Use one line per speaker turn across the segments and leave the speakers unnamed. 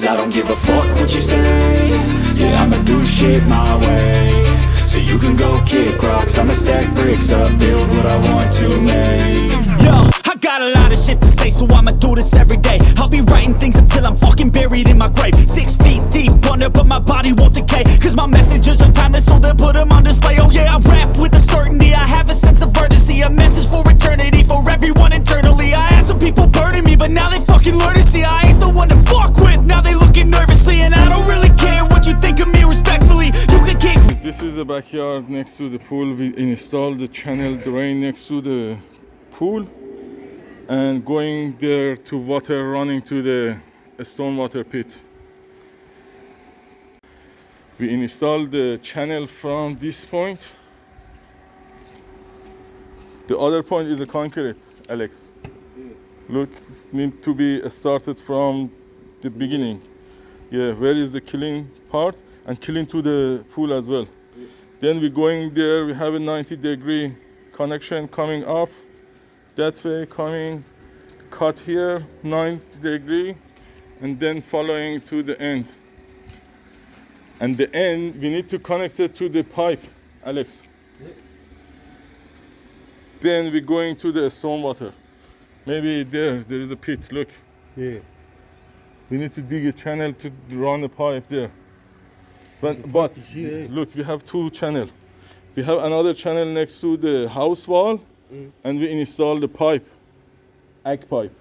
cause I don't give a fuck what you say. Yeah, I'ma do shit my way. So you can go kick rocks, I'ma stack bricks up, build what I want to make.
Yo, I got a lot of shit to say, so I'ma do this every day. I'll be writing things until I'm fucking buried in my grave. 6 feet deep under, but my body won't decay, cause my messages are timeless, so they'll put them on display. Oh yeah, I rap with a certainty, I have a sense of urgency, a message for eternity, for everyone internally. I had some people burning me, but now they fucking learn to see I ain't the one to fuck with, now they looking nervously. And I don't really care what you think of me, respectfully. You can kick.
This is the backyard next to the pool. We installed the channel drain next to the pool, and going there to water running to the stormwater pit. We installed the channel from this point. The other point is the concrete, Alex. Look, need to be started from the beginning. Yeah, where is the clean part and clean to the pool as well. Then we're going there, we have a 90-degree connection coming off that way, coming, cut here, 90-degree, and then following to the end. And the end, we need to connect it to the pipe, Alex. Then we're going to the stormwater. Maybe there is a pit, look.
Yeah.
We need to dig a channel to run a pipe there. But look, we have 2 channels. We have another channel next to the house wall, and we install the pipe, egg pipe,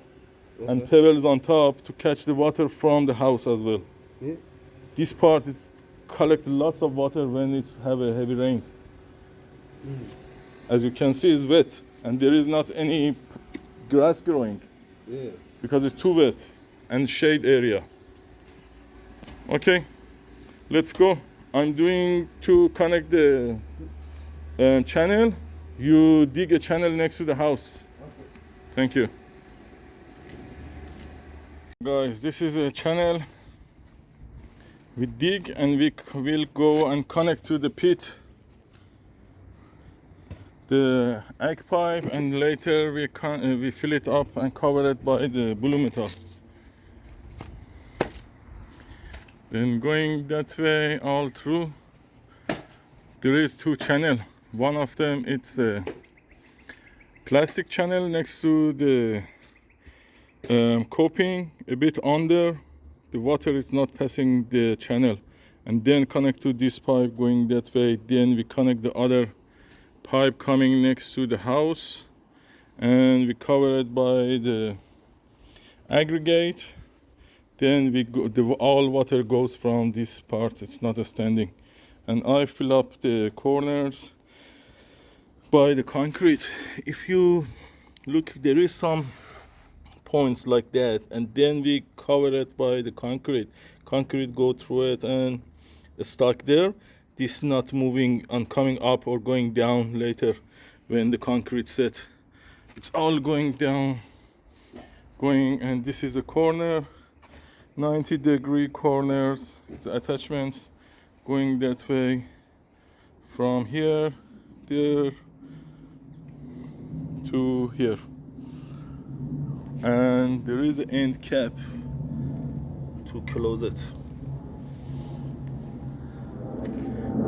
and pebbles on top to catch the water from the house as well.
Yeah.
This part is collect lots of water when it's have a heavy rains. As you can see, it's wet, and there is not any grass growing.
Yeah.
Because it's too wet and shade area. Okay, let's go. I'm doing to connect the channel. You dig a channel next to the house. Okay. Thank you. Guys, this is a channel. We dig and we will go and connect to the pit, the egg pipe, and later we fill it up and cover it by the blue metal. Then going that way all through, there is 2 channels. One of them it's a plastic channel next to the coping, a bit under. The water is not passing the channel, and then connect to this pipe going that way. Then we connect the other pipe coming next to the house, and we cover it by the aggregate. Then we go, all water goes from this part, it's not standing. And I fill up the corners by the concrete. If you look, there is some points like that, and then we cover it by the concrete. Concrete go through it and stuck there. This not moving and coming up or going down later when the concrete set. It's all going down, and this is a corner. 90-degree corners, it's attachments going that way from here, there to here, and there is an end cap to close it.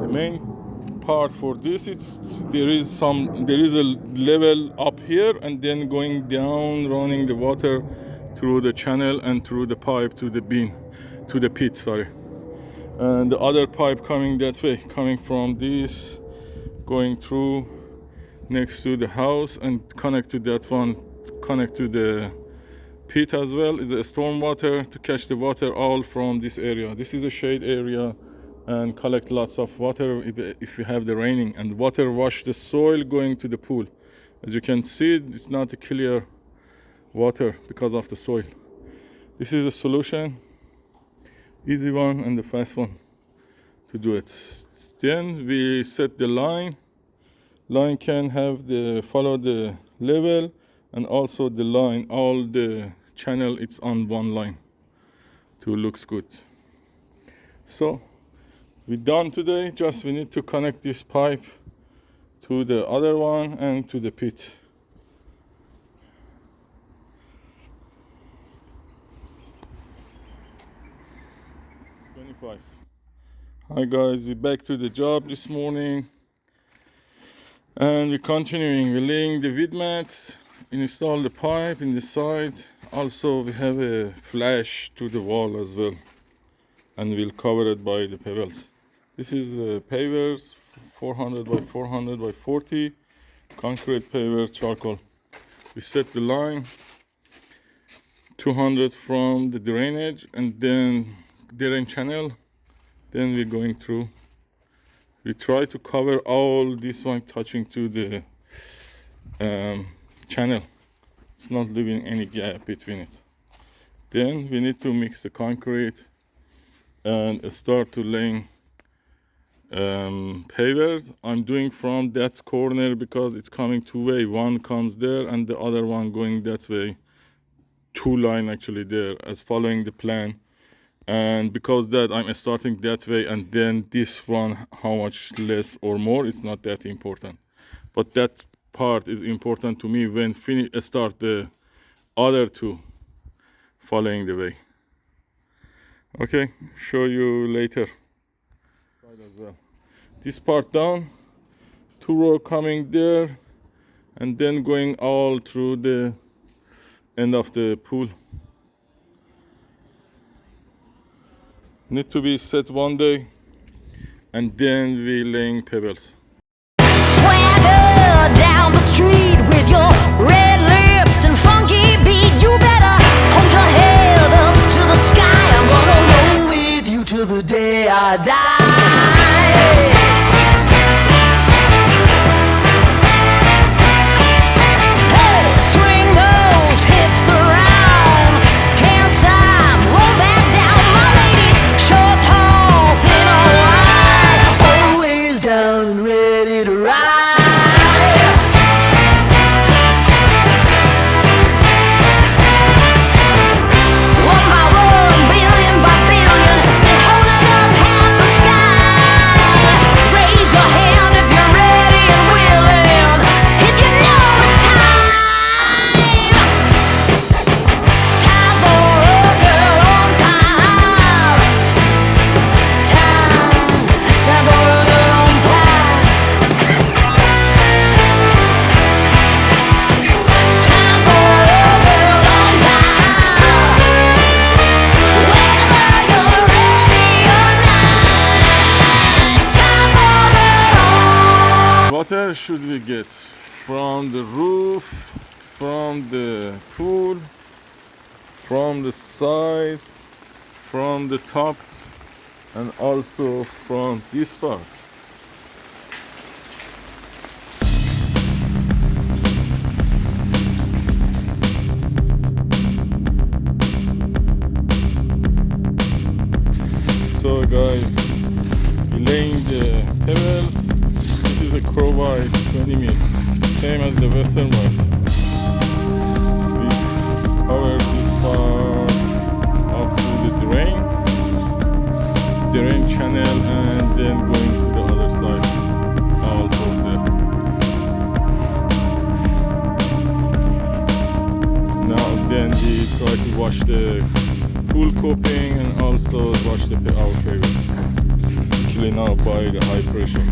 The main part for this, there is a level up here, and then going down, running the water through the channel and through the pipe to the pit, sorry. And the other pipe coming that way, coming from this, going through next to the house and connect to that one, connect to the pit as well, is a storm water to catch the water all from this area. This is a shade area and collect lots of water if you have the raining, and water wash the soil going to the pool. As you can see, it's not a clear water because of the soil. This is a solution, easy one and the fast one to do it. Then we set the line can have follow the level, and also the line, all the channel, it's on one line to looks good. So we're done today. Just we need to connect this pipe to the other one and to the pit. 5. Hi guys, we're back to the job this morning and we're continuing. We're laying the vid mats, install the pipe in the side. Also we have a flash to the wall as well, and we'll cover it by the pebbles. This is pavers, 400 by 400 by 40 concrete paver charcoal. We set the line 200 from the drainage and then drain channel. Then we're going through. We try to cover all this one touching to the channel. It's not leaving any gap between it. Then we need to mix the concrete and start to laying pavers. I'm doing from that corner because it's coming two way. One comes there and the other one going that way. Two line actually there as following the plan. And because that I'm starting that way, and then this one how much less or more, it's not that important, but that part is important to me when start the other two following the way. Okay, show you later. As well, this part down, two row coming there and then going all through the end of the pool. Need to be set one day and then we laying pebbles.
Swagger down the street with your red lips and funky beat. You better hold your head up to the sky. I'm gonna roll with you till the day I die. Hey, swing those hips around. Can't stop, roll back down. My ladies, short, tall, thin or wide, always down and ready to ride. One by one, billion by billion, they're holding up half the sky. Raise your hand if you're ready and willing, if you know it's time. Time for a girl on time. Time for a girl on time. Time for a girl on time. Whether you're ready or not. Time for a girl.
Water should we get from the roof, from the pool, from the side, from the top, and also from this part. So guys, laying the pebbles. This is a crowbar 20 mil, same as the western one. We cover this part up to the drain channel, and then going to the other side also there. Now then we try to wash the pool coping and also wash our pavers. Actually now by the high pressure.